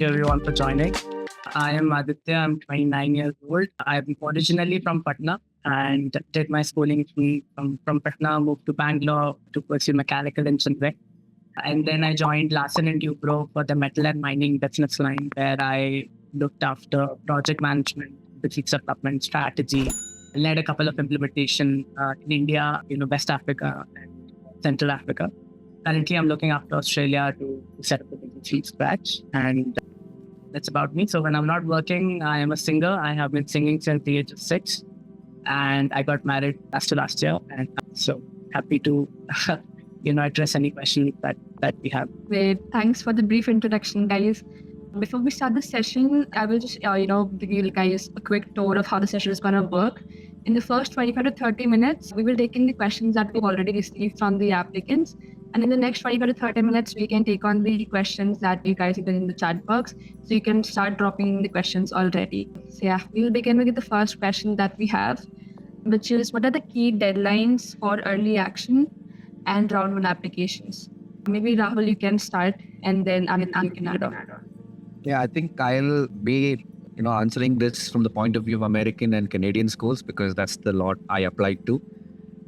you everyone for joining. I am Aditya. I'm 29 years old. I'm originally from Patna and did my schooling from Patna, moved to Bangalore to pursue mechanical engineering. And then I joined Larsen and Toubro for the metal and mining business line, where I looked after project management, business development, strategy, led a couple of implementation in India, West Africa and Central Africa. Currently, I'm looking after Australia to set up the business from scratch. And that's about me. So when I'm not working, I am a singer. I have been singing since the age of 6. And I got married last year. And I'm so happy to address any questions that we have. Great. Thanks for the brief introduction, guys. Before we start the session, I will just, give you guys a quick tour of how the session is going to work. In the first 25 to 30 minutes, we will take in the questions that we've already received from the applicants. And in the next 25 to 30 minutes, we can take on the questions that you guys have in the chat box. So you can start dropping the questions already. So yeah, we'll begin with the first question that we have, which is, what are the key deadlines for early action and round 1 applications? Maybe Rahul, you can start, and then you can add on. Yeah, I think I'll be answering this from the point of view of American and Canadian schools, because that's the lot I applied to.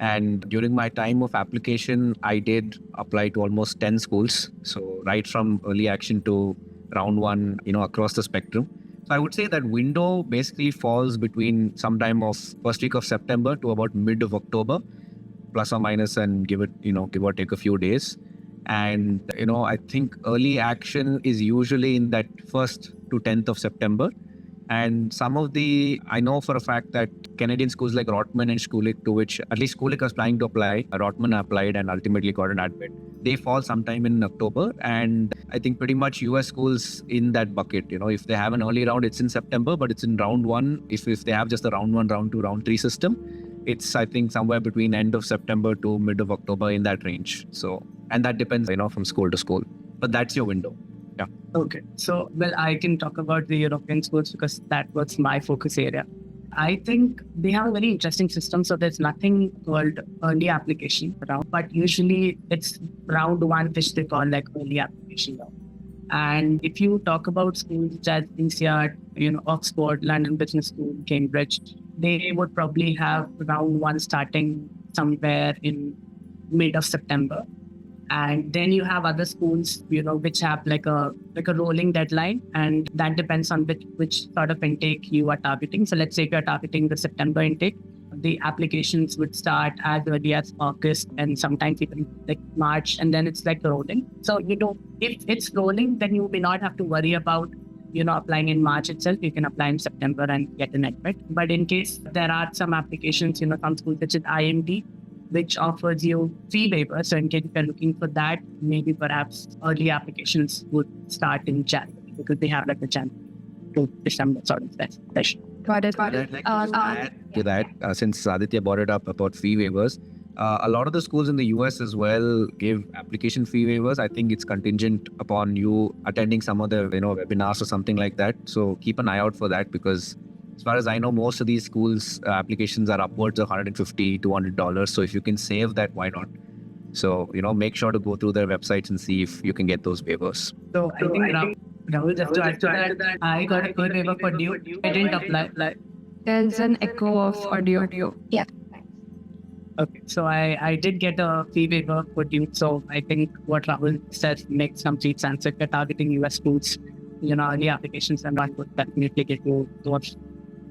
And during my time of application, I did apply to almost 10 schools. So right from early action to round 1, across the spectrum. So I would say that window basically falls between sometime of first week of September to about mid of October, plus or minus, and give or take a few days. And, I think early action is usually in that 1st to 10th of September. And I know for a fact that Canadian schools like Rotman and Schulich, to which at least Schulich was planning to apply, Rotman applied and ultimately got an admit. They fall sometime in October. And I think pretty much US schools in that bucket, if they have an early round, it's in September, but it's in round 1. If they have just a round 1, round 2, round 3 system, it's, I think, somewhere between end of September to mid of October, in that range. So, and that depends, from school to school. But that's your window. Yeah. Okay. So, I can talk about the European schools because that was my focus area. I think they have a very interesting system. So there's nothing called early application round, but usually it's round 1, which they call like early application round. And if you talk about schools such as INSEAD, Oxford, London Business School, Cambridge, they would probably have round 1 starting somewhere in mid of September. And then you have other schools, which have like a rolling deadline, and that depends on which sort of intake you are targeting. So let's say if you're targeting the September intake, the applications would start as early as August and sometimes even like March, and then it's like rolling. So, if it's rolling, then you may not have to worry about, applying in March itself. You can apply in September and get an admit. But in case there are some applications, some schools such as IMD, which offers you fee waiver. So in case you're looking for that, maybe perhaps early applications would start in January because they have like a January to December sort of session. Got it. I'd like to add to that, since Aditya brought it up about fee waivers. A lot of the schools in the US as well give application fee waivers. I think it's contingent upon you attending some of the webinars or something like that. So keep an eye out for that, because as far as I know, most of these schools' applications are upwards of $150, $200. So if you can save that, why not? So, make sure to go through their websites and see if you can get those waivers. So I think Rahul, just to add to that, I got a good waiver for Duke. I didn't apply. There's an echo of audio. Yeah. Okay, so I did get a fee waiver for Duke. So I think what Rahul said makes complete sense. If you're targeting US schools, early applications, and one would definitely get you those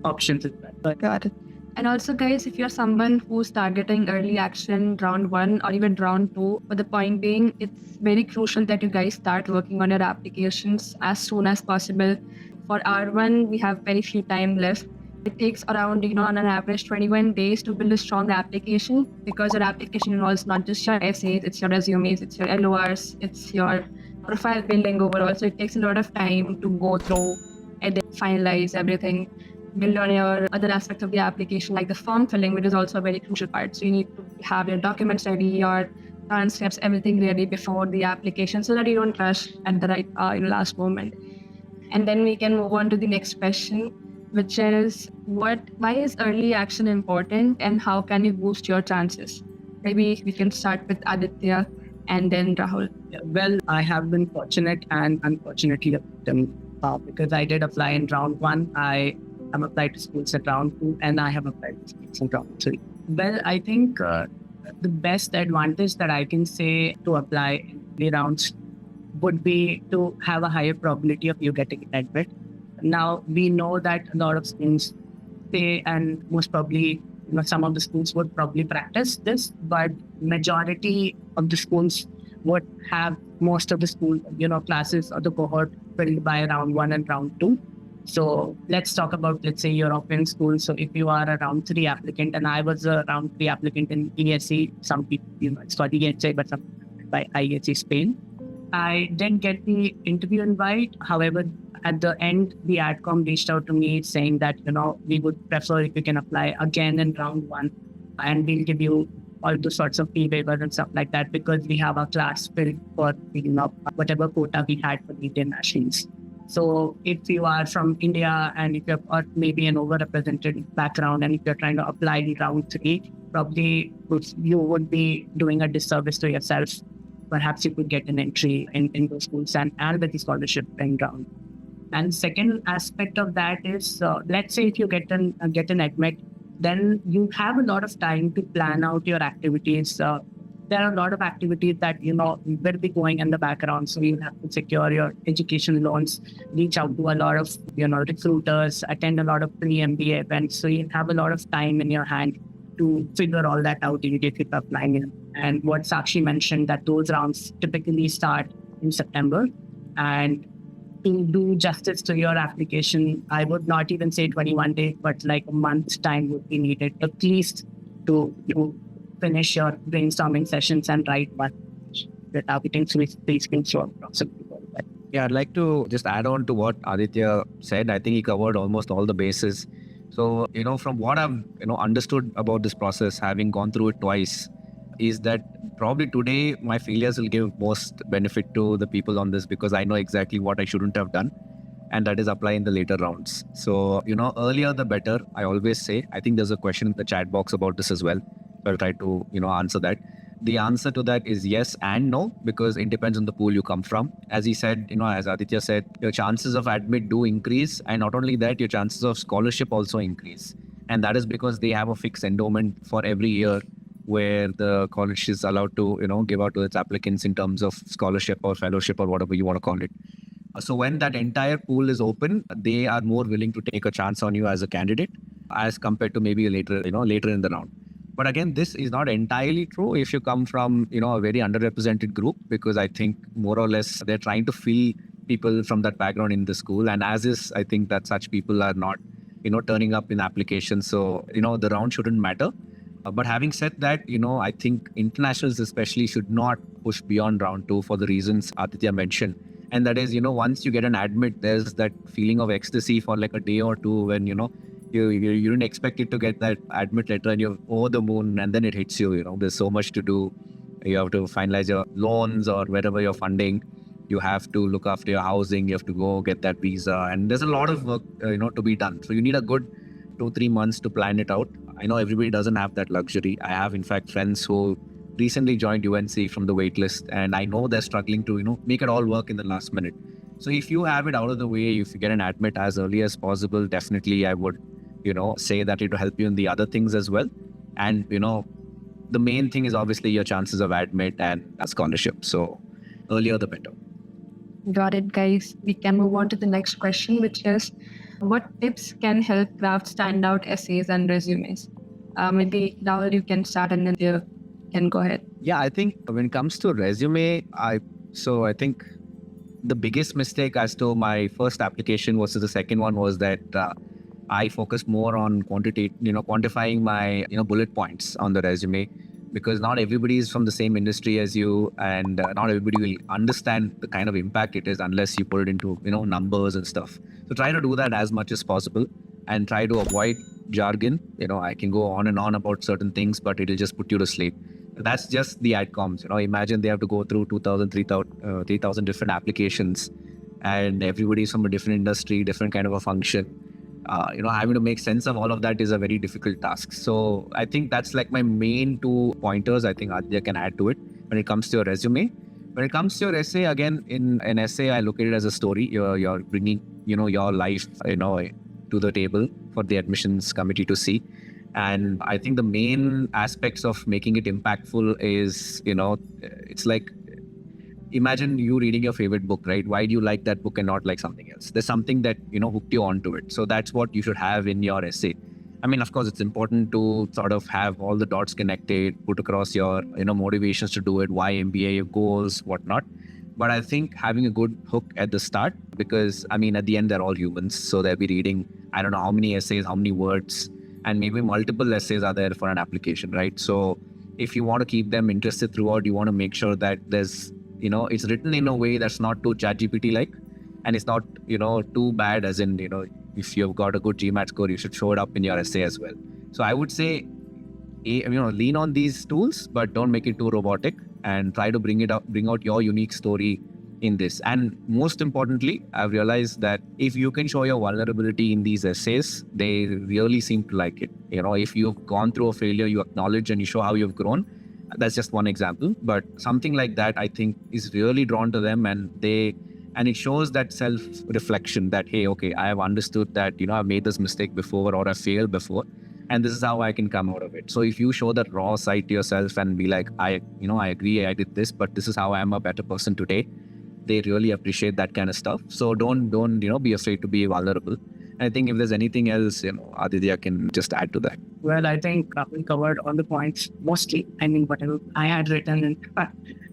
options as well. But got it. And also, guys, if you're someone who's targeting early action round 1 or even round 2, but the point being, it's very crucial that you guys start working on your applications as soon as possible. For R1, we have very few time left. It takes around, on an average 21 days to build a strong application, because your application involves not just your essays, it's your resumes, it's your LORs, it's your profile building overall. So it takes a lot of time to go through, edit, finalize everything, build on your other aspects of the application, like the form filling, which is also a very crucial part. So you need to have your documents ready, your transcripts, everything ready before the application, so that you don't rush at the right last moment. And then we can move on to the next question, which is why is early action important and how can you boost your chances? Maybe we can start with Aditya and then Rahul. Well, I have been fortunate and unfortunately a victim because I did apply in round 1. I have applied to schools at round 2, and I have applied to schools in round 3. Well, I think the best advantage that I can say to apply in the rounds would be to have a higher probability of you getting an admit. Now, we know that a lot of schools say, and most probably, some of the schools would probably practice this, but majority of the schools would have most of the school, classes or the cohort filled by round 1 and round 2. So let's talk about, let's say, European schools. So if you are a round 3 applicant, and I was a round 3 applicant in ESE, some people, it's called ESA, but some by IEC Spain. I didn't get the interview invite. However, at the end, the AdCom reached out to me saying that, we would prefer if you can apply again in round 1, and we'll give you all the sorts of fee waivers and stuff like that, because we have a class filled for whatever quota we had for the Indian nationals. So if you are from India and if you're or maybe an overrepresented background, and if you're trying to apply in round 3, probably you would be doing a disservice to yourself. Perhaps you could get an entry in those schools and with the scholarship in round. And second aspect of that is, let's say if you get an admit, then you have a lot of time to plan out your activities. There are a lot of activities that, will be going in the background. So you have to secure your education loans, reach out to a lot of, recruiters, attend a lot of pre-MBA events. So you have a lot of time in your hand to figure all that out immediately by applying in. And what Sakshi mentioned, that those rounds typically start in September. And to do justice to your application, I would not even say 21 days, but like a month's time would be needed, at least to finish your brainstorming sessions and write one without getting these things wrong. Yeah, I'd like to just add on to what Aditya said. I think he covered almost all the bases. So, from what I've, understood about this process, having gone through it twice, is that probably today my failures will give most benefit to the people on this, because I know exactly what I shouldn't have done, and that is apply in the later rounds. So, earlier the better, I always say. I think there's a question in the chat box about this as well. I'll try to, answer that. The answer to that is yes and no, because it depends on the pool you come from. As he said, as Aditya said, your chances of admit do increase. And not only that, your chances of scholarship also increase. And that is because they have a fixed endowment for every year, where the college is allowed to, give out to its applicants in terms of scholarship or fellowship or whatever you want to call it. So when that entire pool is open, they are more willing to take a chance on you as a candidate as compared to maybe later in the round. But again, this is not entirely true if you come from, a very underrepresented group, because I think more or less they're trying to fill people from that background in the school. And as is, I think that such people are not, turning up in applications. So, the round shouldn't matter. But having said that, I think internationals especially should not push beyond round 2 for the reasons Aditya mentioned. And that is, once you get an admit, there's that feeling of ecstasy for like a day or two when, you didn't expect it to get that admit letter and you're over the moon, and then it hits you. There's so much to do. You have to finalize your loans or wherever you're funding. You have to look after your housing. You have to go get that visa. And there's a lot of work, to be done. So you need a good 2-3 months to plan it out. I know everybody doesn't have that luxury. I have, in fact, friends who recently joined UNC from the waitlist, and I know they're struggling to, make it all work in the last minute. So if you have it out of the way, if you get an admit as early as possible, definitely I would, say that it will help you in the other things as well. And, the main thing is obviously your chances of admit and a scholarship. So earlier the better. Got it, guys. We can move on to the next question, which is, what tips can help craft standout essays and resumes? Maybe Rahul, you can start, and then you can go ahead. Yeah, I think when it comes to resume, I think the biggest mistake as to my first application versus the second one was that I focused more on quantifying my bullet points on the resume, because not everybody is from the same industry as you, and not everybody will understand the kind of impact it is unless you put it into numbers and stuff. So try to do that as much as possible, and try to avoid jargon. I can go on and on about certain things, but it'll just put you to sleep. That's just the adcoms. Imagine they have to go through 2,000, 3,000 different applications, and everybody's from a different industry, different kind of a function. Having to make sense of all of that is a very difficult task. So I think that's like my main 2 pointers I think Aditya can add to it when it comes to your resume. When it comes to your essay, again, in an essay, I look at it as a story. You're bringing, your life, to the table for the admissions committee to see. And I think the main aspects of making it impactful is, it's like, imagine you reading your favorite book, right? Why do you like that book and not like something else? There's something that, hooked you onto it. So that's what you should have in your essay. I mean, of course, it's important to sort of have all the dots connected, put across your, motivations to do it, why MBA, your goals, whatnot. But I think having a good hook at the start, because I mean, at the end, they're all humans. So they'll be reading, I don't know how many essays, how many words, and maybe multiple essays are there for an application, right? So if you want to keep them interested throughout, you want to make sure that there's, it's written in a way that's not too ChatGPT like, and it's not, too bad as in, if you've got a good GMAT score, you should show it up in your essay as well. So I would say, lean on these tools, but don't make it too robotic, and try to bring out your unique story in this. And most importantly, I've realized that if you can show your vulnerability in these essays, they really seem to like it. If you've gone through a failure, you acknowledge and you show how you've grown. That's just one example, but something like that, I think, is really drawn to them, and it shows that self-reflection that, hey, okay, I have understood that, I've made this mistake before or I failed before, and this is how I can come out of it. So if you show that raw side to yourself and be like, I agree, I did this, but this is how I am a better person today, they really appreciate that kind of stuff. So don't be afraid to be vulnerable. And I think if there's anything else, Aditya can just add to that. Well, I think we covered all the points mostly. I mean, whatever I had written and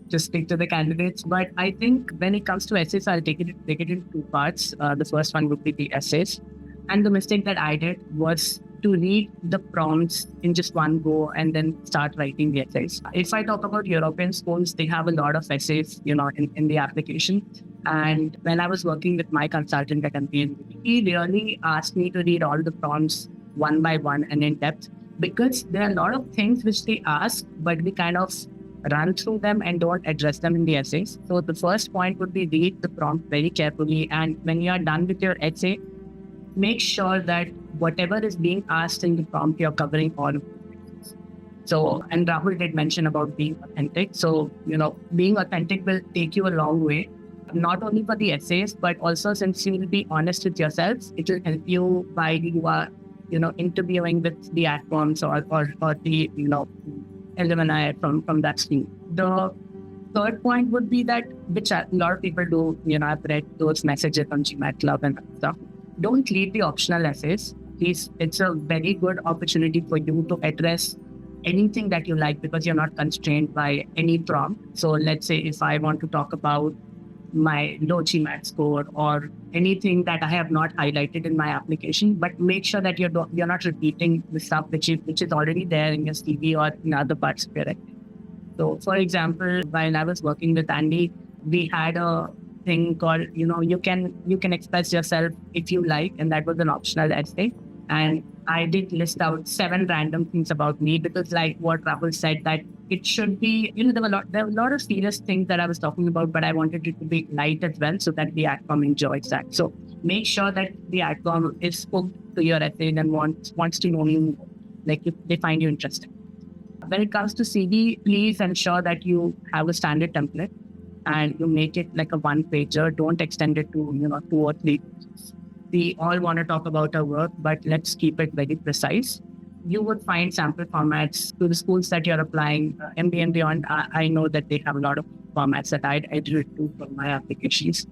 just speak to the candidates. But I think when it comes to essays, I'll take it in two parts. The first one would be the essays. And the mistake that I did was to read the prompts in just one go and then start writing the essays. If I talk about European schools, they have a lot of essays, in the application. And when I was working with my consultant at MBA, he really asked me to read all the prompts one by one and in depth, because there are a lot of things which they ask, but we kind of run through them and don't address them in the essays. So the first point would be read the prompt very carefully. And when you are done with your essay, make sure that whatever is being asked in the prompt, you're covering all of it. So, and Rahul did mention about being authentic. So, being authentic will take you a long way, not only for the essays, but also since you will be honest with yourself, it will help you while you are, interviewing with the adcoms or the, alumni from that stream. The third point would be that, which a lot of people do, I've read those messages on GMAT Club and stuff. Don't leave the optional essays. Please, it's a very good opportunity for you to address anything that you like, because you're not constrained by any prompt. So let's say if I want to talk about my low GMAT score or anything that I have not highlighted in my application, but make sure that you're not repeating the stuff which is already there in your CV or in other parts of your essay. So, for example, while I was working with Andy, we had a thing called, you can express yourself if you like, and that was an optional essay. And I did list out 7 random things about me, because like what Rahul said, that it should be, there were a lot of serious things that I was talking about, but I wanted it to be light as well, so that the AdCom enjoys that. So make sure that the AdCom is hooked to your essay and wants to know you, like if they find you interesting. When it comes to CV, please ensure that you have a standard template and you make it like a one-pager. Don't extend it to 2 or 3 pages. We all want to talk about our work, but let's keep it very precise. You would find sample formats to the schools that you're applying. MBA and beyond, I know that they have a lot of formats that I do it to for my applications.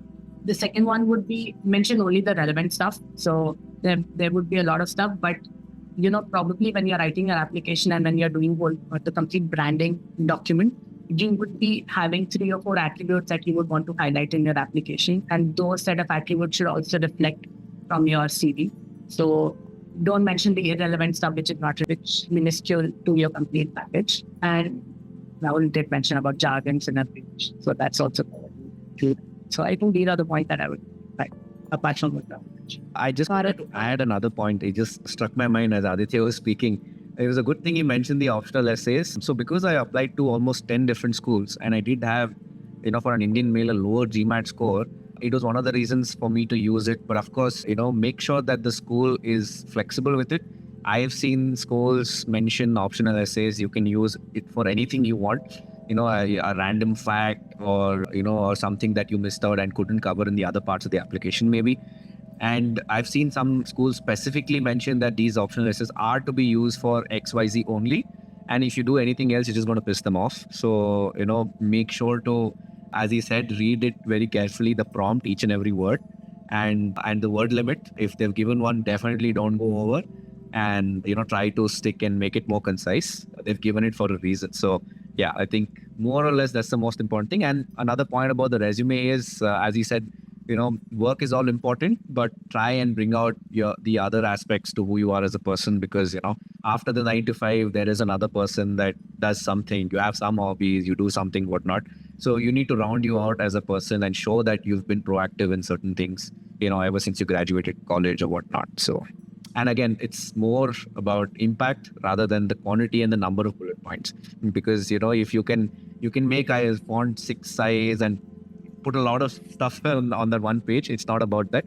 The second one would be mention only the relevant stuff. So there would be a lot of stuff, but probably when you're writing your application and when you're doing the complete branding document, you would be having 3 or 4 attributes that you would want to highlight in your application. And those set of attributes should also reflect from your CV. So don't mention the irrelevant stuff which minuscule to your complete package. And Rahul did mention about jargons and abbreviations. So that's also good. So I think these are the points that I would like, apart from what Rahul mentioned. I just wanted to add another point. It just struck my mind as Aditya was speaking. It was a good thing you mentioned the optional essays. So because I applied to almost 10 different schools and I did have, for an Indian male, a lower GMAT score, it was one of the reasons for me to use it. But of course, make sure that the school is flexible with it. I have seen schools mention optional essays. You can use it for anything you want. a random fact or, or something that you missed out and couldn't cover in the other parts of the application maybe. And I've seen some schools specifically mention that these optional essays are to be used for XYZ only. And if you do anything else, you're just going to piss them off. So, make sure to, as he said, read it very carefully, the prompt, each and every word, and the word limit. If they've given one, definitely don't go over, and, try to stick and make it more concise. They've given it for a reason. So yeah, I think more or less that's the most important thing. And another point about the resume is, as he said, work is all important, but try and bring out the other aspects to who you are as a person, because, after the 9 to 5, there is another person that does something. You have some hobbies, you do something, whatnot. So you need to round you out as a person and show that you've been proactive in certain things, ever since you graduated college or whatnot. So, and again, it's more about impact rather than the quantity and the number of bullet points, because, if you can make a font 6 size and put a lot of stuff on that one page. It's not about that.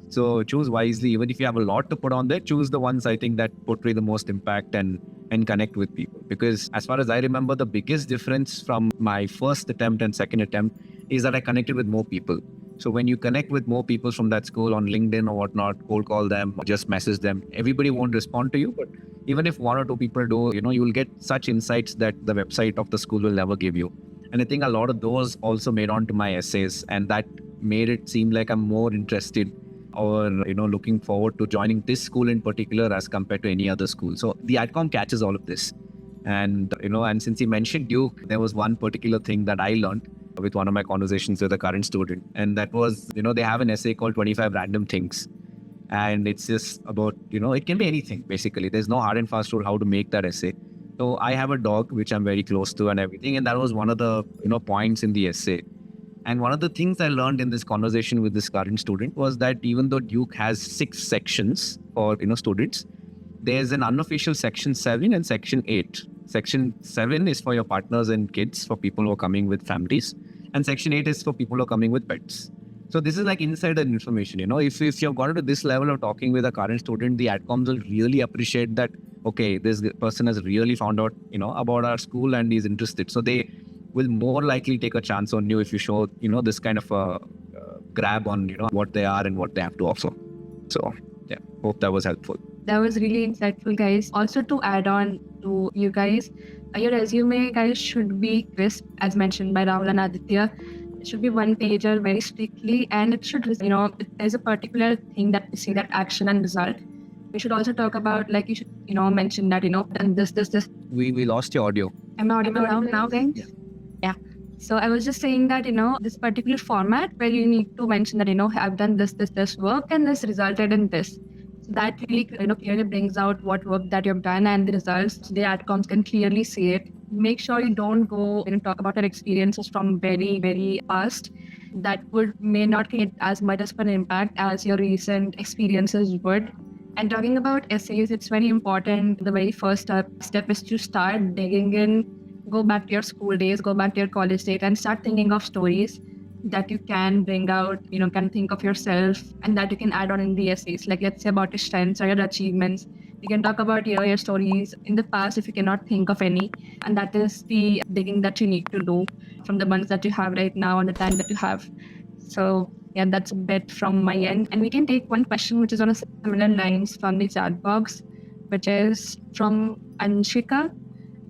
So choose wisely. Even if you have a lot to put on there, choose the ones I think that portray the most impact and connect with people. Because as far as I remember, the biggest difference from my first attempt and second attempt is that I connected with more people. So when you connect with more people from that school on LinkedIn or whatnot, cold call them or just message them, everybody won't respond to you. But even if 1 or 2 people do, you will get such insights that the website of the school will never give you. And I think a lot of those also made on to my essays, and that made it seem like I'm more interested or, looking forward to joining this school in particular as compared to any other school. So the AdCom catches all of this. And, and since he mentioned Duke, there was one particular thing that I learned with one of my conversations with a current student. And that was, they have an essay called 25 Random Things. And it's just about, it can be anything, basically. There's no hard and fast rule how to make that essay. So I have a dog, which I'm very close to and everything. And that was one of the, points in the essay. And one of the things I learned in this conversation with this current student was that even though Duke has 6 sections for, students, there's an unofficial section 7 and section 8. Section 7 is for your partners and kids, for people who are coming with families. And section 8 is for people who are coming with pets. So this is like insider information, if you've got to this level of talking with a current student, the AdComs will really appreciate that, okay, this person has really found out, about our school and is interested. So they will more likely take a chance on you if you show, this kind of a grab on, what they are and what they have to offer. So yeah, hope that was helpful. That was really insightful, guys. Also, to add on to you guys, your resume, guys, should be crisp, as mentioned by Rahul and Aditya. It should be 1-pager very strictly, and it should, if there's a particular thing that we see, that action and result. We should also talk about, like, you should, mention that, and this. We lost your audio. Am I audible now, guys? Yeah. So I was just saying that, this particular format where you need to mention that, I've done this work and this resulted in this. So that really, clearly brings out what work that you've done and the results. The AdComs can clearly see it. Make sure you don't go and talk about your experiences from very, very past. That may not create as much of an impact as your recent experiences would. And talking about essays, it's very important. The very first step is to start digging in, go back to your school days, go back to your college days, and start thinking of stories that you can bring out, can think of yourself, and that you can add on in the essays. Like, let's say about your strengths or your achievements. You can talk about your stories in the past if you cannot think of any. And that is the digging that you need to do from the ones that you have right now and the time that you have. So yeah, that's a bit from my end. And we can take one question which is on a similar lines from the chat box, which is from Anshika.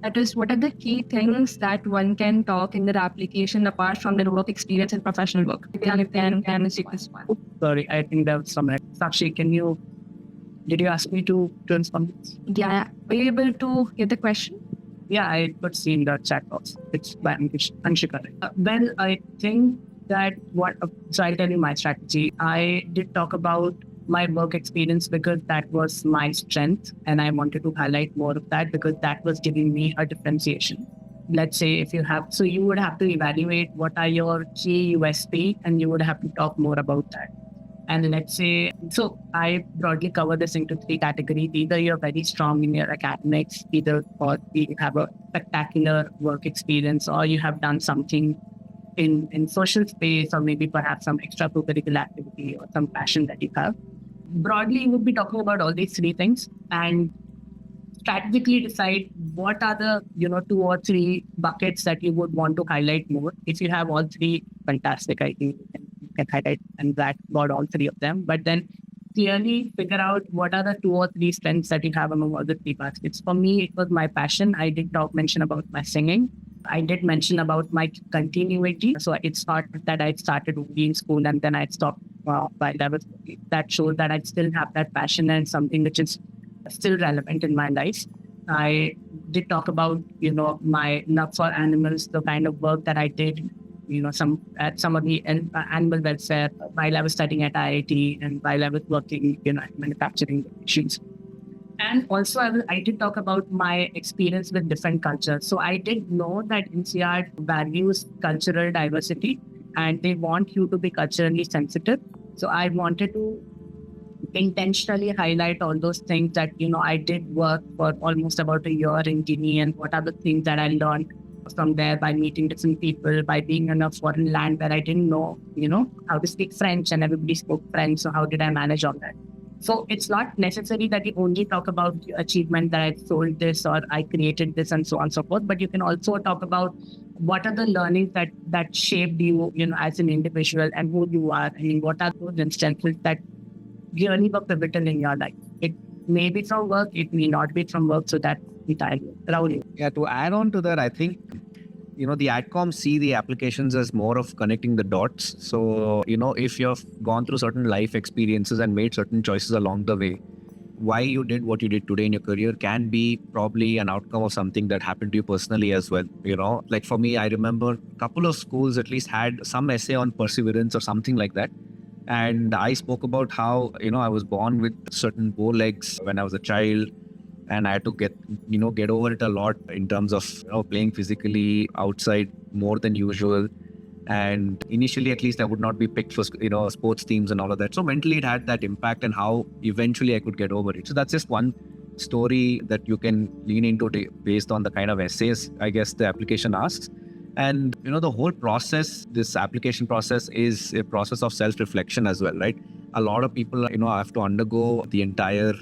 That is, what are the key things that one can talk in their application apart from their work experience and professional work? Can take this one. Sorry, I think that was somewhere. Sakshi, did you ask me to respond? Yeah, were you able to get the question? Yeah, I could see in the chat box. It's by Anshika. Well, I think that so I'll tell you my strategy. I did talk about my work experience because that was my strength, and I wanted to highlight more of that because that was giving me a differentiation. Let's say you would have to evaluate what are your key USP, and you would have to talk more about that. And let's say, so I broadly cover this into 3 categories. Either you're very strong in your academics, or you have a spectacular work experience, or you have done something in social space, or maybe perhaps some extracurricular activity or some passion that you have. Broadly, you would be talking about all these 3 things. And strategically decide what are the 2 or 3 buckets that you would want to highlight more. If you have all three, fantastic. I think you can highlight and that got all three of them. But then clearly figure out what are the 2 or 3 strengths that you have among all the 3 baskets. For me, it was my passion. I did mention about my singing. I did mention about my continuity. So it's not that I started only in school and then I stopped while I was. That shows that I still have that passion and something which is still relevant in my life. I did talk about, my love for animals, the kind of work that I did, some of the animal welfare while I was studying at IIT and while I was working, at manufacturing machines. And also, I did talk about my experience with different cultures. So I did know that INSEAD values cultural diversity and they want you to be culturally sensitive. So I wanted to intentionally highlight all those things that, I did work for almost about a year in Guinea, and what are the things that I learned from there by meeting different people, by being in a foreign land where I didn't know, how to speak French and everybody spoke French. So how did I manage all that? So it's not necessary that you only talk about the achievement that I sold this or I created this and so on and so forth, but you can also talk about what are the learnings that shaped you, as an individual and who you are. I mean, what are those instances that really were pivotal in your life? It may be from work, it may not be from work. So that's entirely Rahul. Yeah, to add on to that, I think, the AdCom see the applications as more of connecting the dots. So, if you've gone through certain life experiences and made certain choices along the way, why you did what you did today in your career can be probably an outcome of something that happened to you personally as well. Like for me, I remember a couple of schools at least had some essay on perseverance or something like that. And I spoke about how, I was born with certain bow legs when I was a child. And I had to get over it a lot in terms of playing physically outside more than usual. And initially, at least, I would not be picked for sports teams and all of that. So mentally, it had that impact, and how eventually I could get over it. So that's just one story that you can lean into based on the kind of essays I guess the application asks. And the whole process, this application process, is a process of self-reflection as well, right? A lot of people have to undergo the entire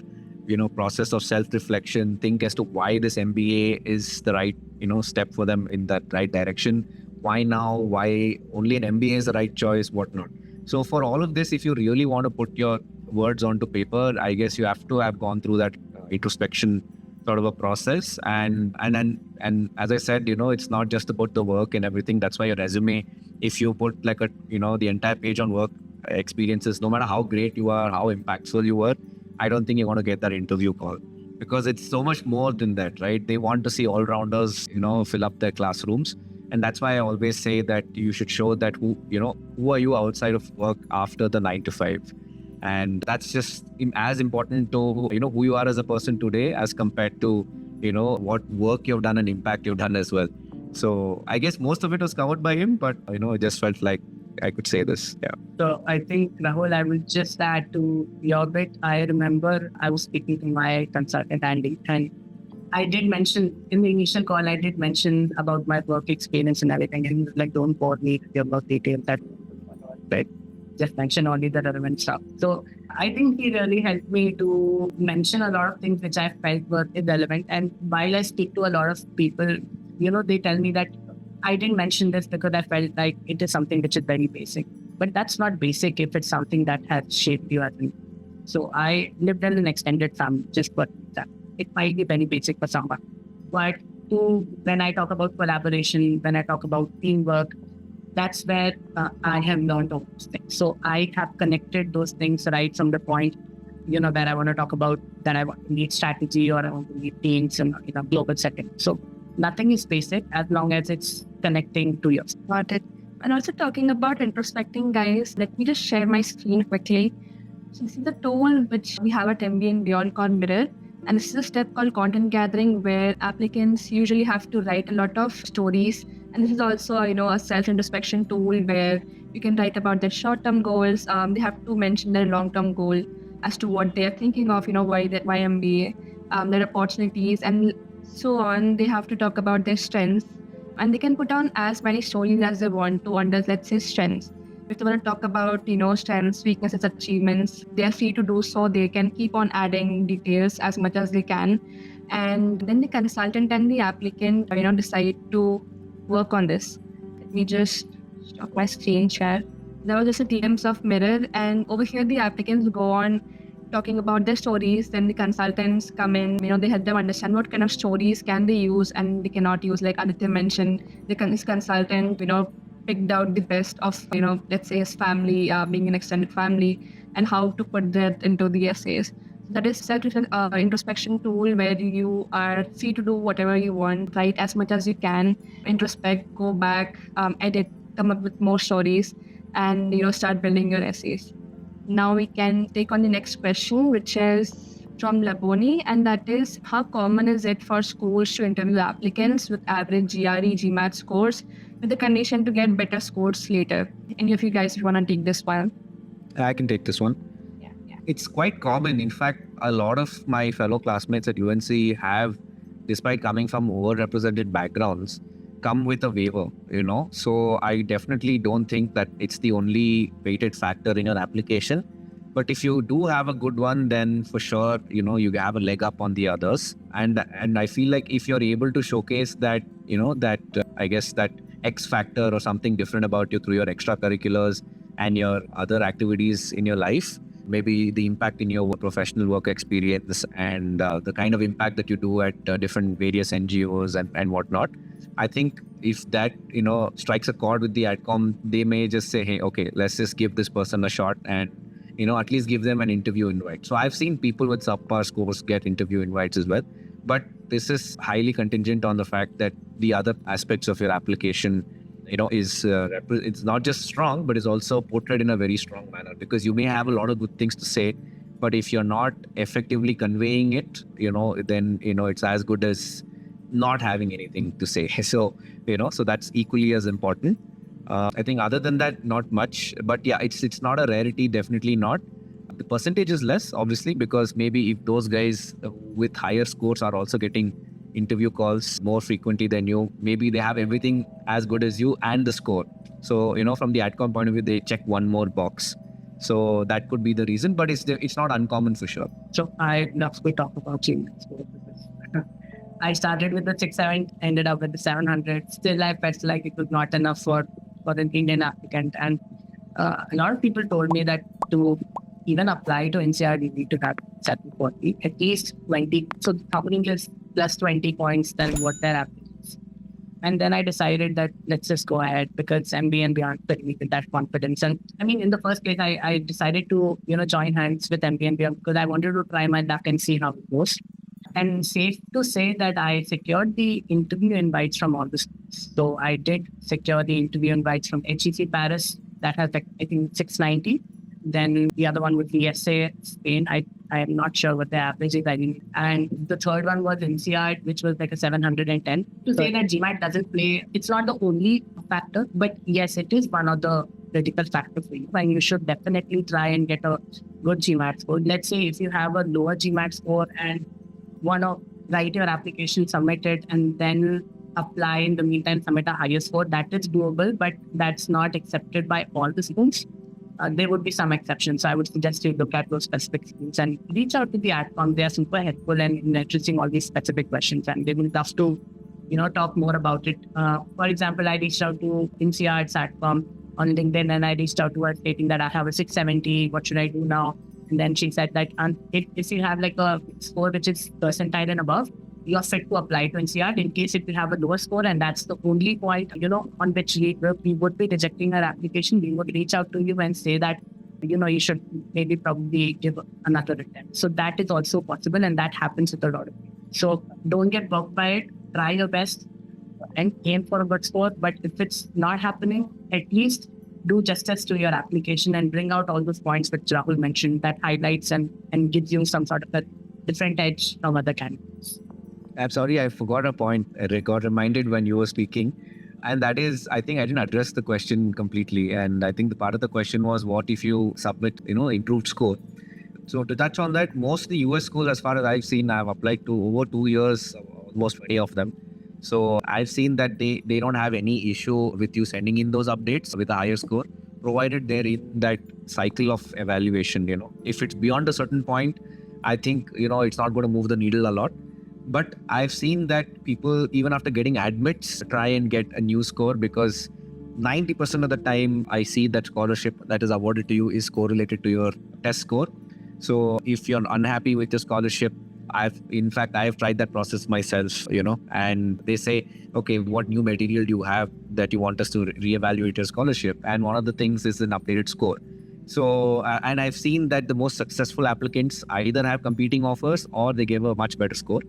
process of self-reflection, think as to why this MBA is the right, step for them in that right direction. Why now? Why only an MBA is the right choice? Whatnot. So for all of this, if you really want to put your words onto paper, I guess you have to have gone through that introspection sort of a process. And as I said, it's not just about the work and everything. That's why your resume, if you put like the entire page on work experiences, no matter how great you are, how impactful you were, I don't think you're going to get that interview call, because it's so much more than that, right? They want to see all-rounders, fill up their classrooms. And that's why I always say that you should show that who are you outside of work after the 9 to 5. And that's just as important to, who you are as a person today as compared to, what work you've done and impact you've done as well. So I guess most of it was covered by him, but, it just felt like I could say this. Yeah. So I think, Rahul, I will just add to your bit. I remember I was speaking to my consultant, Andy, and I did mention in the initial call, I did mention about my work experience and everything. And he was like, don't bore me with your work details. Right? Just mention only the relevant stuff. So I think he really helped me to mention a lot of things which I felt were irrelevant. And while I speak to a lot of people, they tell me that I didn't mention this because I felt like it is something which is very basic. But that's not basic if it's something that has shaped you as an. So I lived in an extended family, just for that. It might be very basic for someone. But when I talk about collaboration, when I talk about teamwork, that's where I have learned all those things. So I have connected those things right from the point, where I want to talk about that I want to lead strategy or I want to lead teams in a global setting. So nothing is basic as long as it's connecting to yours. Got it. And also talking about introspecting, guys, let me just share my screen quickly. So this is the tool which we have at MBA and Beyond called Mirror. And this is a step called content gathering, where applicants usually have to write a lot of stories. And this is also, a self-introspection tool where you can write about their short-term goals. They have to mention their long-term goal as to what they are thinking of, why MBA, their opportunities, and so on. They have to talk about their strengths, and they can put on as many stories as they want to under, let's say, strengths. If they want to talk about, strengths, weaknesses, achievements, they are free to do so. They can keep on adding details as much as they can. And then the consultant and the applicant, decide to work on this. Let me just stop my screen share. There was just a glimpse of mirror, and over here the applicants go on talking about their stories. Then the consultants come in, they help them understand what kind of stories can they use and they cannot use. Like Aditya mentioned, his consultant, picked out the best of, let's say his family, being an extended family, and how to put that into the essays. That is self introspection tool where you are free to do whatever you want, write as much as you can, introspect, go back, edit, come up with more stories, and start building your essays. Now we can take on the next question, which is from Laboni, and that is, how common is it for schools to interview applicants with average GRE, GMAT scores with the condition to get better scores later? Any of you guys want to take this one? I can take this one. Yeah. It's quite common. In fact, a lot of my fellow classmates at UNC have, despite coming from overrepresented backgrounds, come with a waiver, So I definitely don't think that it's the only weighted factor in your application. But if you do have a good one, then for sure, you have a leg up on the others. And I feel like if you're able to showcase that, I guess that X factor or something different about you through your extracurriculars and your other activities in your life, maybe the impact in your professional work experience and the kind of impact that you do at different various NGOs and whatnot. I think if that, strikes a chord with the AdCom, they may just say, hey, okay, let's just give this person a shot and, at least give them an interview invite. So I've seen people with subpar scores get interview invites as well. But this is highly contingent on the fact that the other aspects of your application, is it's not just strong, but is also portrayed in a very strong manner, because you may have a lot of good things to say, but if you're not effectively conveying it, then, it's as good as not having anything to say. So, so that's equally as important. I think other than that, not much, but yeah, it's not a rarity, definitely not. The percentage is less, obviously, because maybe if those guys with higher scores are also getting interview calls more frequently than you, maybe they have everything as good as you and the score. So, from the AdCom point of view, they check one more box. So that could be the reason, but it's not uncommon for sure. So I love to talk about GMAT score because I started with the 670, ended up with the 700. Still, I felt like it was not enough for an Indian applicant. And a lot of people told me that to even apply to INSEAD, you need to have 740, at least 20. So something is plus 20 points than what their average is. And then I decided that let's just go ahead because MBA and beyond filled me with that confidence. And I mean, in the first place, I decided to, join hands with MBA and beyond because I wanted to try my luck and see how it goes. And safe to say that I secured the interview invites from all the schools. So I did secure the interview invites from HEC Paris. That has, I think, 690. Then the other one would be SA Spain. I am not sure what the average is. And the third one was INSEAD, which was like a 710. To say that GMAT doesn't play, it's not the only factor, but yes, it is one of the critical factors for you. And you should definitely try and get a good GMAT score. Let's say if you have a lower GMAT score and want to write your application, submit it, and then apply in the meantime, submit a higher score, that is doable, but that's not accepted by all the schools. There would be some exceptions. So I would suggest you look at those specific schools and reach out to the AdCom. They are super helpful in addressing all these specific questions, and they would love to, talk more about it. For example, I reached out to INSEAD's AdCom on LinkedIn, and I reached out to her stating that I have a 670. What should I do now? And then she said that if you have like a score which is percentile and above, you're fit to apply to INSEAD. In case if you have a lower score, and that's the only point, on which we would be rejecting our application, we would reach out to you and say that, you should maybe probably give another attempt. So that is also possible, and that happens with a lot of people. So don't get bugged by it. Try your best and aim for a good score. But if it's not happening, at least do justice to your application and bring out all those points which Rahul mentioned that highlights and gives you some sort of a different edge from other candidates. I'm sorry, I forgot a point. I got reminded when you were speaking. And that is, I think I didn't address the question completely. And I think the part of the question was, what if you submit, improved score? So to touch on that, most of the US schools, as far as I've seen, I've applied to over 2 years, almost 20 of them. So I've seen that they don't have any issue with you sending in those updates with a higher score. provided they're in that cycle of evaluation. If it's beyond a certain point, I think, it's not going to move the needle a lot. But I've seen that people, even after getting admits, try and get a new score, because 90% of the time I see that scholarship that is awarded to you is correlated to your test score. So if you're unhappy with your scholarship, I've tried that process myself, and they say, okay, what new material do you have that you want us to reevaluate your scholarship? And one of the things is an updated score. So, and I've seen that the most successful applicants either have competing offers or they give a much better score,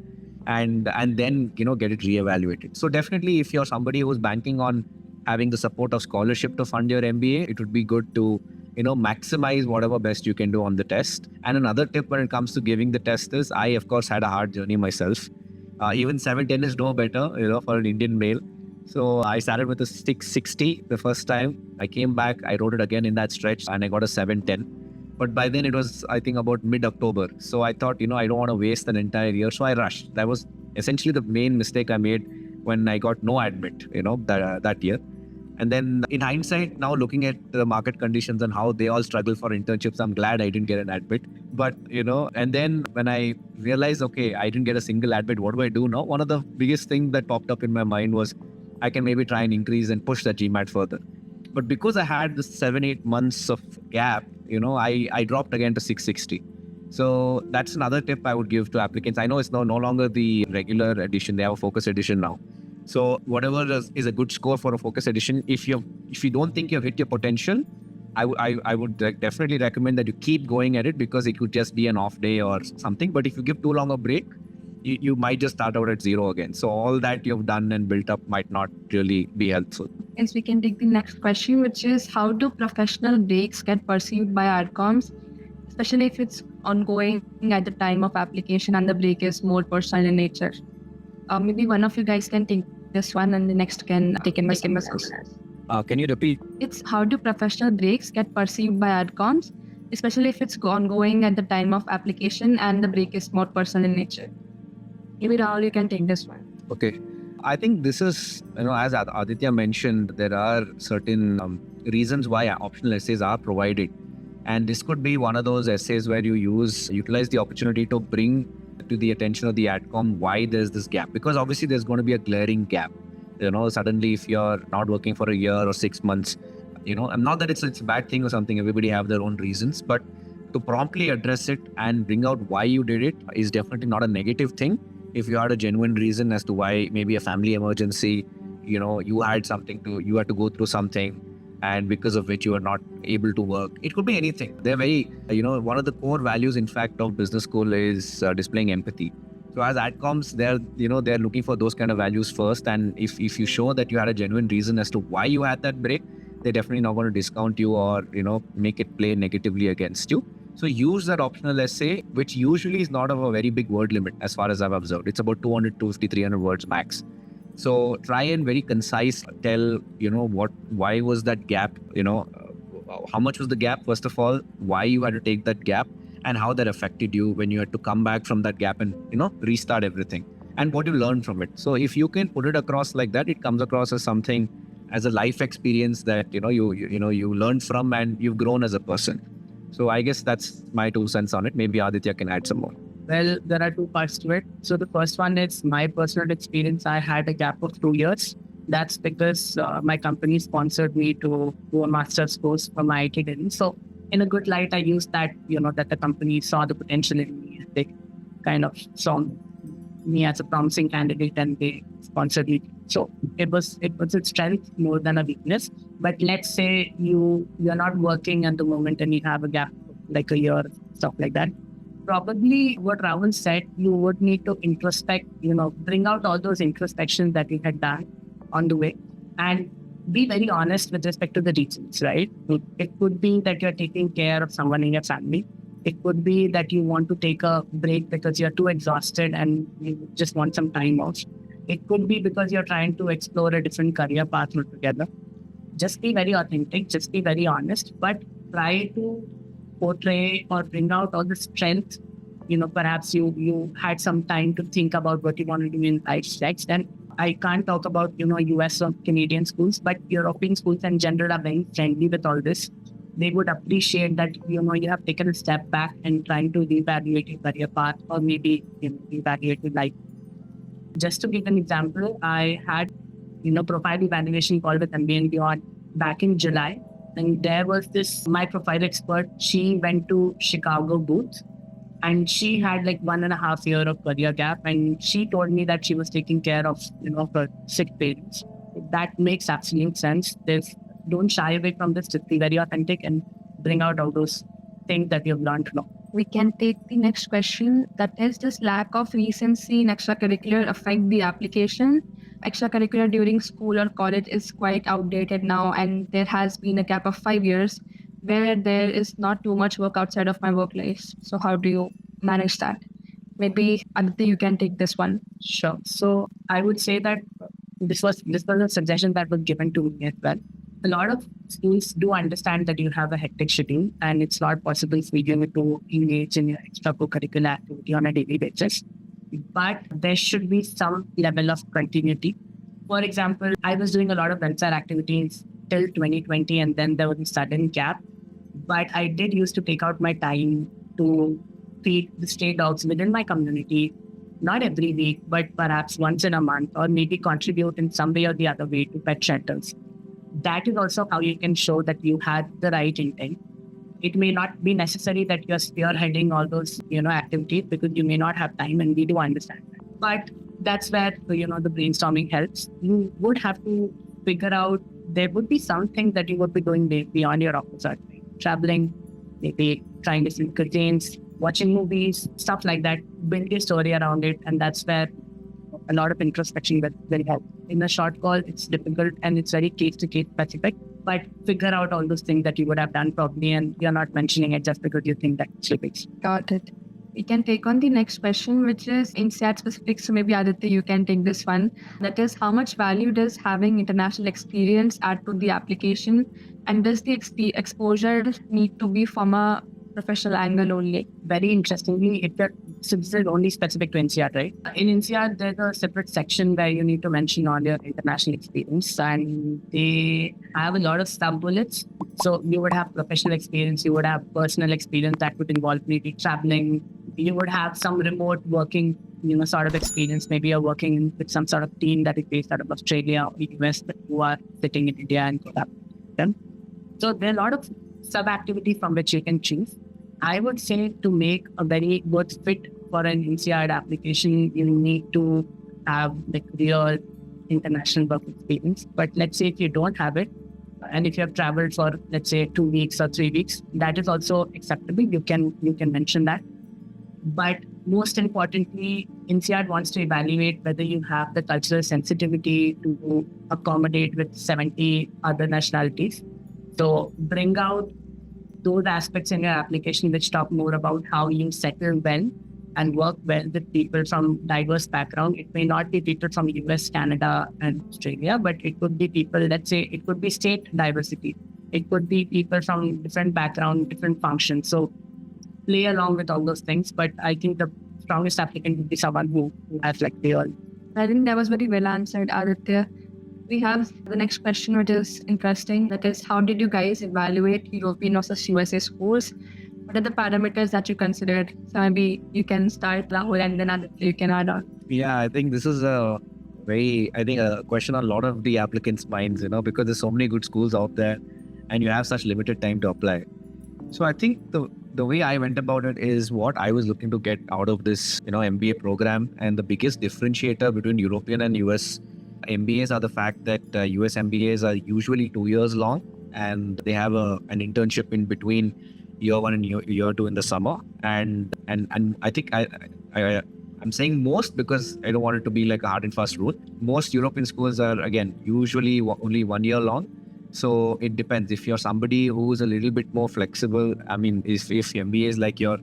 and then, get it reevaluated. So definitely, if you're somebody who's banking on having the support of scholarship to fund your MBA, it would be good to, maximize whatever best you can do on the test. And another tip when it comes to giving the test is, I, of course, had a hard journey myself. Even 710 is no better, for an Indian male. So I started with a 660 the first time. I came back, I wrote it again in that stretch, and I got a 710. But by then it was, I think, about mid-October. So I thought, I don't want to waste an entire year. So I rushed. That was essentially the main mistake I made when I got no admit, that year. And then in hindsight, now looking at the market conditions and how they all struggle for internships, I'm glad I didn't get an admit. But, and then when I realized, okay, I didn't get a single admit, what do I do now? One of the biggest things that popped up in my mind was, I can maybe try and increase and push that GMAT further. But because I had this 7-8 months of gap, I dropped again to 660. So that's another tip I would give to applicants. I know it's no longer the regular edition. They have a focus edition now. So whatever is a good score for a focus edition, if you don't think you've hit your potential, I would definitely recommend that you keep going at it, because it could just be an off day or something. But if you give too long a break, you might just start out at zero again. So all that you've done and built up might not really be helpful. Hence, we can take the next question, which is, how do professional breaks get perceived by adcoms, especially if it's ongoing at the time of application and the break is more personal in nature? Maybe one of you guys can take this one and the next can take in my Can you repeat? It's, how do professional breaks get perceived by adcoms, especially if it's ongoing at the time of application and the break is more personal in nature? Maybe Rahul, you can take this one. Okay. I think this is, as Aditya mentioned, there are certain reasons why optional essays are provided. And this could be one of those essays where you utilize the opportunity to bring to the attention of the AdCom why there's this gap. Because obviously there's going to be a glaring gap. Suddenly if you're not working for a year or 6 months, and not that it's a bad thing or something, everybody have their own reasons, but to promptly address it and bring out why you did it is definitely not a negative thing. If you had a genuine reason as to why, maybe a family emergency, you had to go through something, and because of which you are not able to work. It could be anything. They're very, one of the core values, in fact, of business school is displaying empathy. So as adcoms, they're looking for those kind of values first. And if you show that you had a genuine reason as to why you had that break, they're definitely not going to discount you or, make it play negatively against you. So use that optional essay, which usually is not of a very big word limit as far as I've observed. It's about 200, 250, 300 words max. So try and very concise tell, why was that gap, how much was the gap, first of all, why you had to take that gap, and how that affected you when you had to come back from that gap and, restart everything, and what you learned from it. So if you can put it across like that, it comes across as something, as a life experience that, you learned from and you've grown as a person. So I guess that's my 2 cents on it. Maybe Aditya can add some more. Well, there are 2 parts to it. So the first one is my personal experience. I had a gap of 2 years. That's because my company sponsored me to do a master's course from IIT Delhi. So in a good light, I used that, that the company saw the potential in me. They kind of saw me as a promising candidate and they sponsored me. So it was a strength more than a weakness. But let's say you're not working at the moment and you have a gap like a year, stuff like that. Probably what Rahul said, you would need to introspect, bring out all those introspections that you had done on the way and be very honest with respect to the reasons, right? It could be that you're taking care of someone in your family. It could be that you want to take a break because you're too exhausted and you just want some time off. It could be because you're trying to explore a different career path altogether. Just be very authentic, just be very honest, but try to portray or bring out all the strength. Perhaps you had some time to think about what you want to do in life next, and I can't talk about, US or Canadian schools, but European schools in general are very friendly with all this. They would appreciate that, you have taken a step back and trying to reevaluate your career path or maybe, reevaluate your life. Just to give an example, I had, profile evaluation call with MBA and Beyond back in July. And there was this, my profile expert, she went to Chicago booth and she had like 1.5 year of career gap. And she told me that she was taking care of, her sick parents. That makes absolute sense. Don't shy away from this, just be very authentic and bring out all those things that you've learned now. We can take the next question. That is, does lack of recency in extracurricular affect the application? Extracurricular during school or college is quite outdated now, and there has been a gap of 5 years where there is not too much work outside of my work life. So how do you manage that? Maybe Aditya, you can take this one. Sure. So I would say that this was a suggestion that was given to me as well. A lot of schools do understand that you have a hectic schedule and it's not possible for you to engage in your extracurricular activity on a daily basis. But there should be some level of continuity. For example, I was doing a lot of welfare activities till 2020 and then there was a sudden gap. But I did used to take out my time to feed the stray dogs within my community, not every week, but perhaps once in a month, or maybe contribute in some way or the other way to pet shelters. That is also how you can show that you had the right intent. It may not be necessary that you're spearheading all those, activities because you may not have time, and we do understand that. But that's where, the brainstorming helps. You would have to figure out, there would be something that you would be doing beyond your office hours, right? Traveling, maybe trying different cuisines, watching movies, stuff like that. Build a story around it. And that's where a lot of introspection will help. In a short call, it's difficult and it's very case-to-case specific, but figure out all those things that you would have done probably, and you're not mentioning it just because you think that it's slippage. Got it. We can take on the next question, which is INSEAD specific. So maybe Aditya, you can take this one. That is, how much value does having international experience add to the application? And does the exposure need to be from a professional angle only? Very interestingly, so this is only specific to INSEAD, right? In INSEAD, there's a separate section where you need to mention all your international experience, and they have a lot of sub-bullets. So you would have professional experience, you would have personal experience that would involve maybe traveling, you would have some remote working, sort of experience. Maybe you're working with some sort of team that is based out of Australia or the US, but who are sitting in India and collaborating them. So there are a lot of sub-activities from which you can choose. I would say to make a very good fit for an INSEAD application, you need to have like real international work experience. But let's say if you don't have it, and if you have traveled for, let's say, 2 weeks or 3 weeks, that is also acceptable. You can mention that. But most importantly, INSEAD wants to evaluate whether you have the cultural sensitivity to accommodate with 70 other nationalities. So bring out those aspects in your application which talk more about how you settle well and work well with people from diverse background. It may not be people from US, Canada, and Australia, but it could be people, let's say, it could be state diversity. It could be people from different background, different functions. So play along with all those things. But I think the strongest applicant would be someone who has like the all. I think that was very well answered, Aditya. We have the next question, which is interesting. That is, how did you guys evaluate European versus USA schools? What are the parameters that you considered? So maybe you can start, Rahul, and then Aditya, you can add on. Yeah, I think this is a question on a lot of the applicants' minds, because there's so many good schools out there and you have such limited time to apply. So I think the way I went about it is what I was looking to get out of this, MBA program. And the biggest differentiator between European and US MBAs are the fact that US MBAs are usually 2 years long, and they have an internship in between year one and year two in the summer. And I think I'm saying most because I don't want it to be like a hard and fast rule. Most European schools are, again, usually only 1 year long. So it depends. If you're somebody who's a little bit more flexible, I mean, if MBA is like your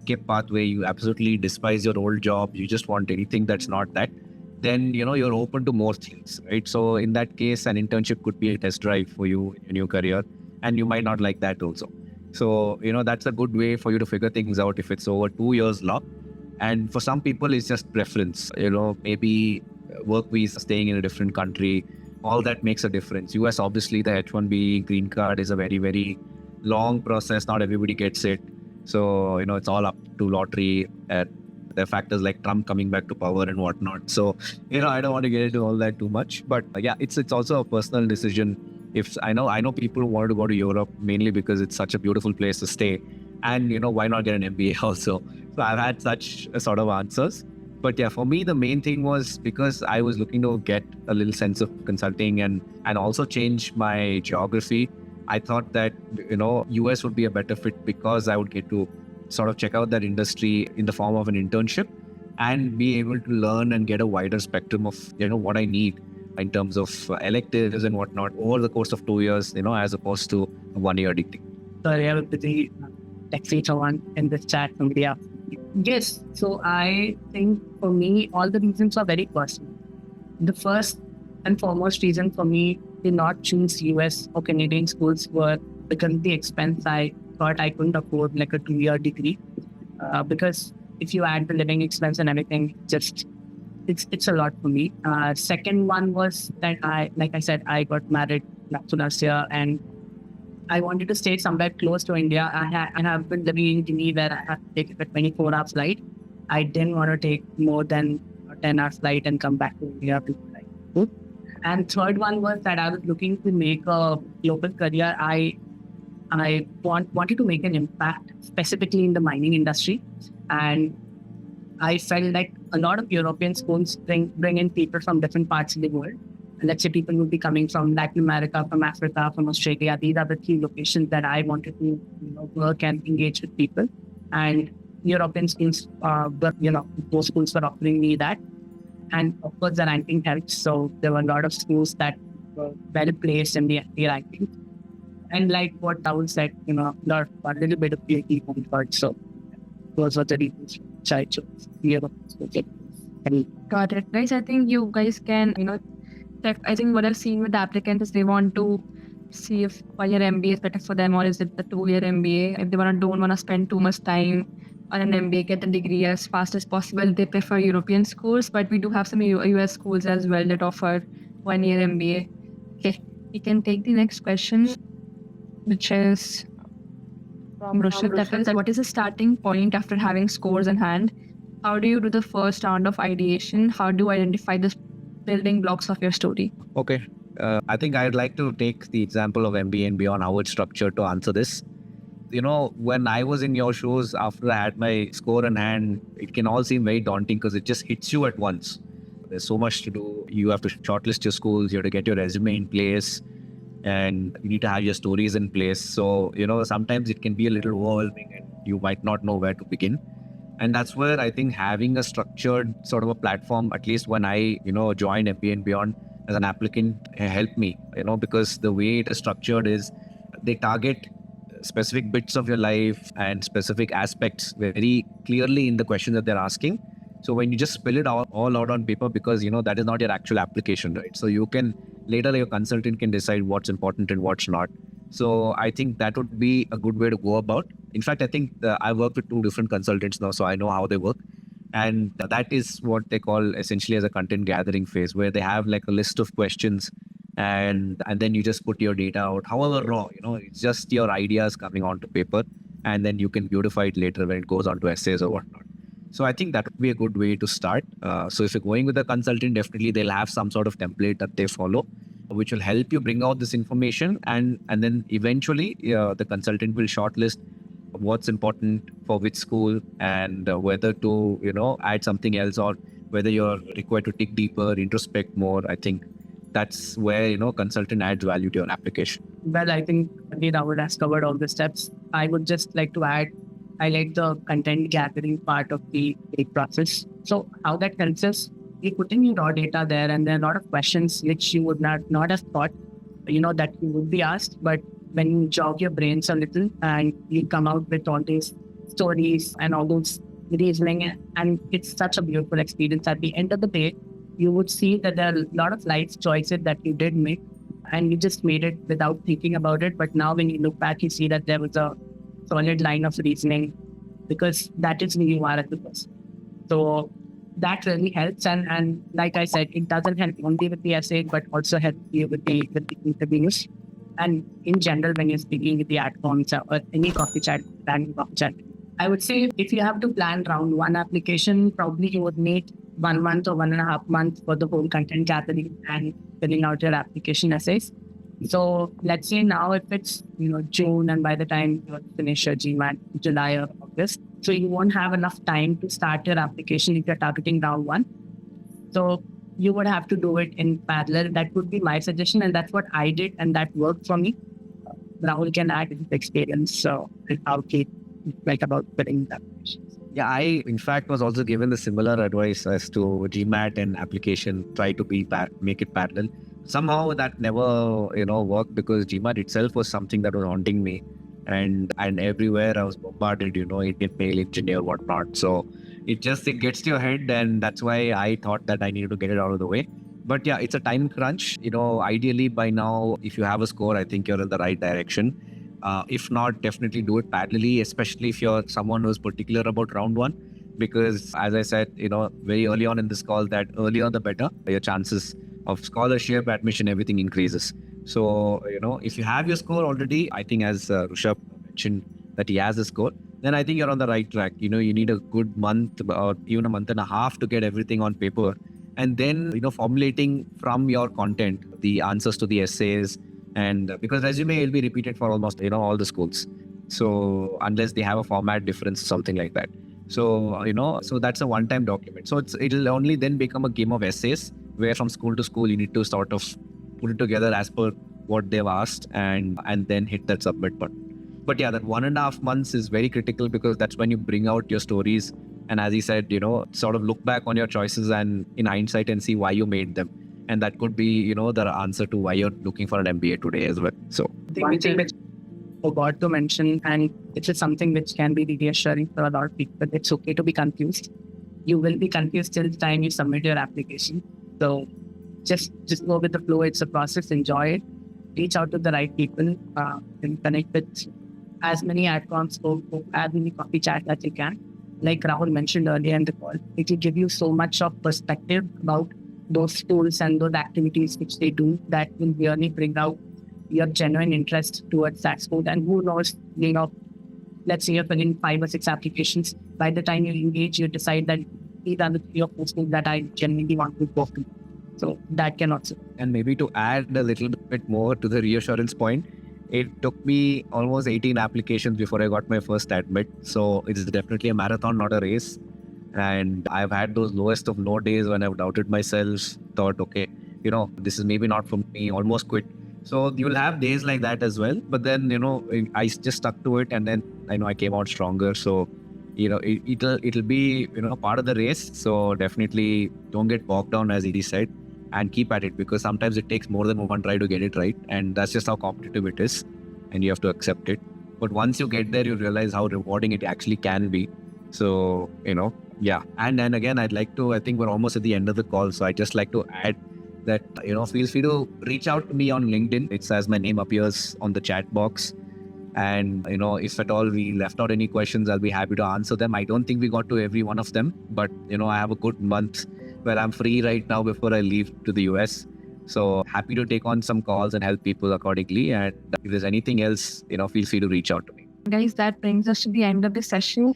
KIP pathway, you absolutely despise your old job, you just want anything that's not that, then, you're open to more things, right? So in that case, an internship could be a test drive for you in your career, and you might not like that also. So, that's a good way for you to figure things out if it's over 2 years long. And for some people, it's just preference. Maybe work visa, staying in a different country, all that makes a difference. US, obviously, the H-1B green card is a very, very long process. Not everybody gets it. So, it's all up to lottery. There are factors like Trump coming back to power and whatnot. So, I don't want to get into all that too much. But yeah, it's also a personal decision. If I know people who want to go to Europe mainly because it's such a beautiful place to stay. And, why not get an MBA also? So I've had such sort of answers. But yeah, for me, the main thing was because I was looking to get a little sense of consulting and also change my geography. I thought that, US would be a better fit because I would get to sort of check out that industry in the form of an internship and be able to learn and get a wider spectrum of, what I need in terms of electives and whatnot over the course of 2 years, as opposed to a 1-year degree. Sorry, I was busy texting someone in this chat. Somebody asked. Yes, so I think for me, all the reasons are very personal. The first and foremost reason for me to not choose US or Canadian schools were because of the expense. I thought I couldn't afford like a 2-year degree because if you add the living expense and everything, just it's a lot for me. Second one was that like I said, I got married last year and I wanted to stay somewhere close to India. I have been living in Delhi where I have to take a 24-hour flight. I didn't want to take more than a 10-hour flight and come back to India. And third one was that I was looking to make a global career. I wanted to make an impact specifically in the mining industry. And I felt like a lot of European schools bring in people from different parts of the world. Let's say people would be coming from Latin America, from Africa, from Australia. These are the key locations that I wanted to work and engage with people. And European schools, those schools were offering me that. And of course, the ranking helped. So there were a lot of schools that were well placed in the FA ranking. And like what Rahul said, a little bit of PhD comfort. So those were the reasons which I chose European schools. Got it. Guys, I think you guys can, I think what I've seen with the applicants is they want to see if 1-year MBA is better for them or is it the 2-year MBA. If they don't want to spend too much time on an MBA, get the degree as fast as possible, they prefer European schools. But we do have some US schools as well that offer 1-year MBA. Okay, we can take the next question, which is from Rushabh. That is, what is the starting point after having scores in hand? How do you do the first round of ideation? How do you identify the building blocks of your story? Okay. I think I'd like to take the example of MBA and beyond, how it's structured to answer this. When I was in your shoes, after I had my score in hand, it can all seem very daunting because it just hits you at once. There's so much to do. You have to shortlist your schools, you have to get your resume in place, and you need to have your stories in place. So, sometimes it can be a little overwhelming and you might not know where to begin. And that's where I think having a structured sort of a platform, at least when I, joined MBA and beyond as an applicant, helped me, because the way it is structured is they target specific bits of your life and specific aspects very clearly in the question that they're asking. So when you just spill it all out on paper, because, that is not your actual application, right? So you can, later your consultant can decide what's important and what's not. So I think that would be a good way to go about. In fact, I think I work with 2 different consultants now, so I know how they work. And that is what they call essentially as a content gathering phase, where they have like a list of questions and then you just put your data out, however raw, it's just your ideas coming onto paper, and then you can beautify it later when it goes onto essays or whatnot. So I think that would be a good way to start. So if you're going with a consultant, definitely they'll have some sort of template that they follow, which will help you bring out this information. And then eventually the consultant will shortlist what's important for which school and whether to, add something else, or whether you're required to dig deeper, introspect more. I think that's where, consultant adds value to your application. Well, I think Rahul has covered all the steps. I would just like to highlight the content gathering part of the process. So how that helps us, you put in your raw data there, and there are a lot of questions which you would not have thought, that you would be asked. But when you jog your brains a little and you come out with all these stories and all those reasoning, and it's such a beautiful experience. At the end of the day, you would see that there are a lot of life choices that you did make, and you just made it without thinking about it. But now when you look back, you see that there was a solid line of reasoning, because that is who you are as a person. So that really helps. And like I said, it doesn't help only with the essay, but also help you with the interviews. And in general, when you're speaking with the adcoms or any coffee chat, random coffee chat, I would say if you have to plan round one application, probably you would need 1 month or 1.5 months for the whole content gathering and filling out your application essays. So let's say now if it's June, and by the time you finish your GMAT, July or August, so you won't have enough time to start your application if you're targeting round one. So you would have to do it in parallel. That would be my suggestion, and that's what I did, and that worked for me. Rahul can add his experience, so how he like about filling the applications. Yeah, I in fact was also given the similar advice as to GMAT and application. Try to make it parallel. Somehow that never worked because GMAT itself was something that was haunting me, and everywhere I was bombarded. Indian male engineer, whatnot. So it gets to your head, and that's why I thought that I needed to get it out of the way. But yeah, it's a time crunch. Ideally by now, if you have a score, I think you're in the right direction. If not, definitely do it parallelly, especially if you're someone who's particular about round one. Because as I said, very early on in this call, that earlier the better, your chances of scholarship, admission, everything increases. So, if you have your score already, I think as Rishabh mentioned that he has a score, then I think you're on the right track. You need a good month or even a month and a half to get everything on paper. And then, formulating from your content, the answers to the essays, and because resume will be repeated for almost all the schools, so unless they have a format difference, something like that. So so that's a one-time document. So it'll only then become a game of essays where from school to school you need to sort of put it together as per what they've asked, and then hit that submit button. But yeah, that 1.5 months is very critical because that's when you bring out your stories, and as he said, sort of look back on your choices and in hindsight and see why you made them. And that could be, the answer to why you're looking for an MBA today as well. So One thing which I forgot to mention, and it is something which can be reassuring for a lot of people, it's okay to be confused. You will be confused till the time you submit your application. So just go with the flow. It's a process. Enjoy it. Reach out to the right people, and connect with as many adcoms or as many coffee chats that you can. Like Rahul mentioned earlier in the call, it will give you so much of perspective about those tools and those activities which they do that will really bring out your genuine interest towards that school. And who knows, let's say you're filling 5 or 6 applications. By the time you engage, you decide that these are the 3 or 4 schools that I genuinely want to go to. So that can also. And maybe to add a little bit more to the reassurance point, it took me almost 18 applications before I got my first admit. So it's definitely a marathon, not a race. And I've had those lowest of low days when I've doubted myself, thought, okay, this is maybe not for me, almost quit. So you'll have days like that as well. But then, I just stuck to it, and then I came out stronger. So, it'll be, part of the race. So definitely don't get bogged down, as Edie said, and keep at it, because sometimes it takes more than one try to get it right. And that's just how competitive it is, and you have to accept it. But once you get there, you realize how rewarding it actually can be. So, yeah. And then again, I think we're almost at the end of the call. So I just like to add that, feel free to reach out to me on LinkedIn. It's as my name appears on the chat box. And, if at all we left out any questions, I'll be happy to answer them. I don't think we got to every one of them, but, I have a good month where I'm free right now before I leave to the US. So happy to take on some calls and help people accordingly. And if there's anything else, feel free to reach out to me. Guys, that brings us to the end of the session.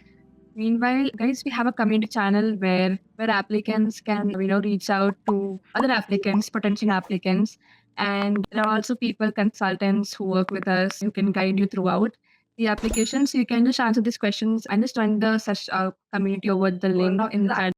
Meanwhile, guys, we have a community channel where applicants can, reach out to other applicants, potential applicants. And there are also people, consultants who work with us who can guide you throughout the application. So you can just answer these questions and just join the community over the link in the chat.